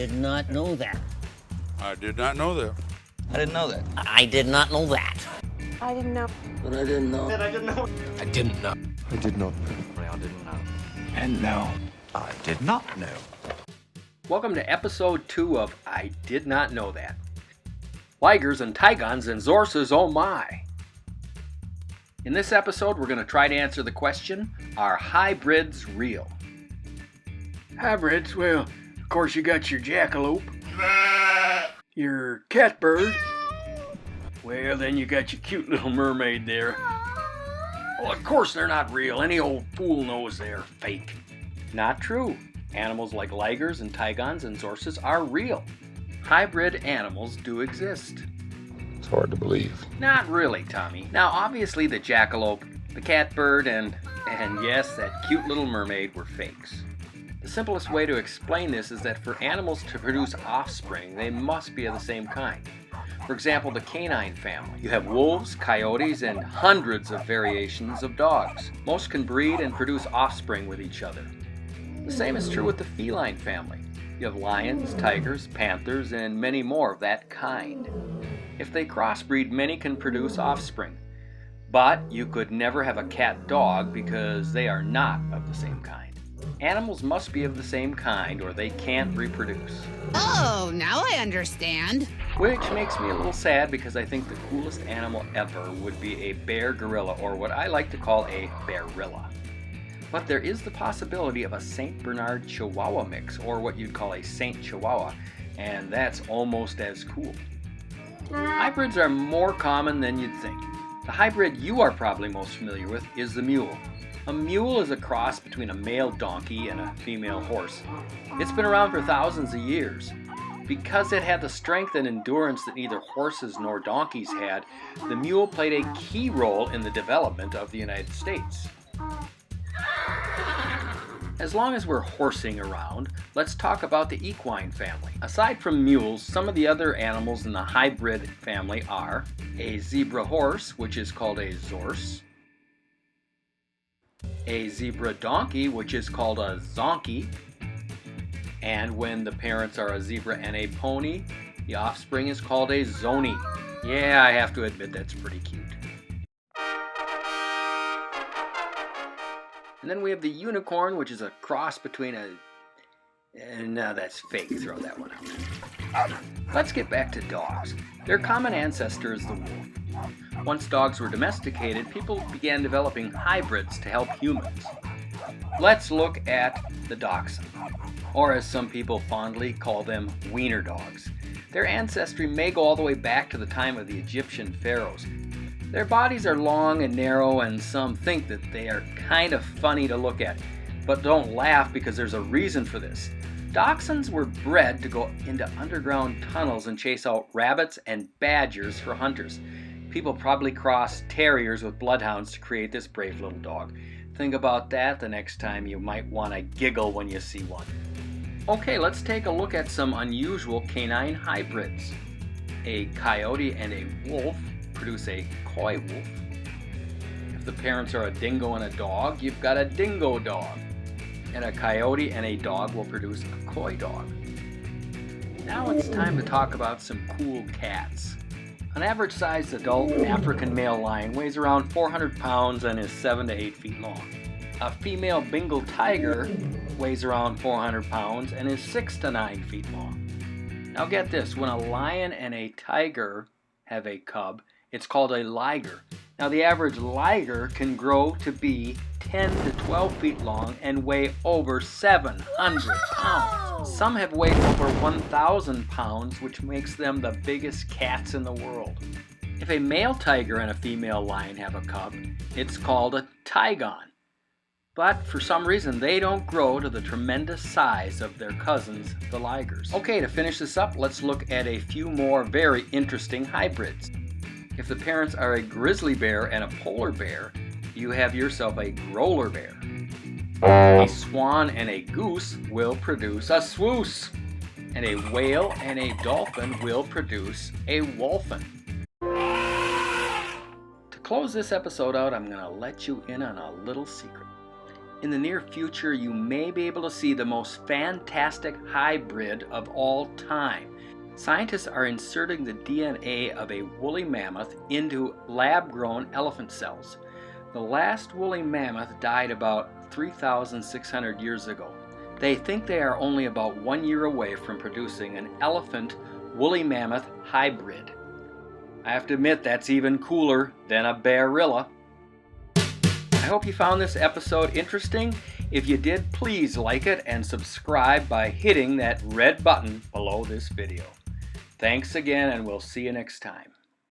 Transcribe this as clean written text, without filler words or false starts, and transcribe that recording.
did not know that. I did not know that. I didn't know that. I did not know that. I didn't know. But I didn't know. I didn't know. I didn't know. I did not. I didn't know. And no. I did not know. Welcome to episode 2 of I Did Not Know That. Ligers and TIGONS and Zorses, oh my! In this episode, we're going to try to answer the question, are hybrids real? Hybrids? Well, of course you got your jackalope, your catbird, well then you got your cute little mermaid there. Well, of course they're not real. Any old fool knows they're fake. Not true. Animals like ligers and TIGONS and Zorses are real. Hybrid animals do exist. It's hard to believe. Not really, Tommy. Now, obviously the jackalope, the catbird, and yes, that cute little mermaid were fakes. The simplest way to explain this is that for animals to produce offspring, they must be of the same kind. For example, the canine family. You have wolves, coyotes, and hundreds of variations of dogs. Most can breed and produce offspring with each other. The same is true with the feline family. You have lions, tigers, panthers, and many more of that kind. If they crossbreed, many can produce offspring. But you could never have a cat-dog because they are not of the same kind. Animals must be of the same kind or they can't reproduce. Oh, now I understand. Which makes me a little sad because I think the coolest animal ever would be a bear gorilla, or what I like to call a bearilla. But there is the possibility of a St. Bernard Chihuahua mix, or what you'd call a Saint Chihuahua, and that's almost as cool. Hybrids are more common than you'd think. The hybrid you are probably most familiar with is the mule. A mule is a cross between a male donkey and a female horse. It's been around for thousands of years. Because it had the strength and endurance that neither horses nor donkeys had, the mule played a key role in the development of the United States. As long as we're horsing around, let's talk about the equine family. Aside from mules, some of the other animals in the hybrid family are a zebra horse, which is called a zorse, a zebra donkey, which is called a zonkey, and when the parents are a zebra and a pony, the offspring is called a zony. Yeah, I have to admit that's pretty cute. And then we have the unicorn, which is a cross between no, that's fake. Throw that one out. Let's get back to dogs. Their common ancestor is the wolf. Once dogs were domesticated, people began developing hybrids to help humans. Let's look at the dachshund, or as some people fondly call them, wiener dogs. Their ancestry may go all the way back to the time of the Egyptian pharaohs. Their bodies are long and narrow, and some think that they are kind of funny to look at. But don't laugh, because there's a reason for this. Dachshunds were bred to go into underground tunnels and chase out rabbits and badgers for hunters. People probably crossed terriers with bloodhounds to create this brave little dog. Think about that the next time you might want to giggle when you see one. Okay, let's take a look at some unusual canine hybrids. A coyote and a wolf produce a coy wolf. If the parents are a dingo and a dog, you've got a dingo dog. And a coyote and a dog will produce a coy dog. Now it's time to talk about some cool cats. An average-sized adult African male lion weighs around 400 pounds and is 7 to 8 feet long. A female Bengal tiger weighs around 400 pounds and is 6 to 9 feet long. Now get this, when a lion and a tiger have a cub, it's called a liger. Now the average liger can grow to be 10 to 12 feet long and weigh over 700 pounds. Some have weighed over 1,000 pounds, which makes them the biggest cats in the world. If a male tiger and a female lion have a cub, it's called a TIGON. But for some reason, they don't grow to the tremendous size of their cousins, the ligers. Okay, to finish this up, let's look at a few more very interesting hybrids. If the parents are a grizzly bear and a polar bear, you have yourself a growler bear. A swan and a goose will produce a swoose. And a whale and a dolphin will produce a wolphin. To close this episode out, I'm going to let you in on a little secret. in the near future you may be able to see the most fantastic hybrid of all time. Scientists are inserting the DNA of a woolly mammoth into lab-grown elephant cells. The last woolly mammoth died about 3,600 years ago. They think they are only about 1 year away from producing an elephant woolly mammoth hybrid. I have to admit that's even cooler than a bearilla. I hope you found this episode interesting. If you did, please like it and subscribe by hitting that red button below this video. Thanks again, and we'll see you next time.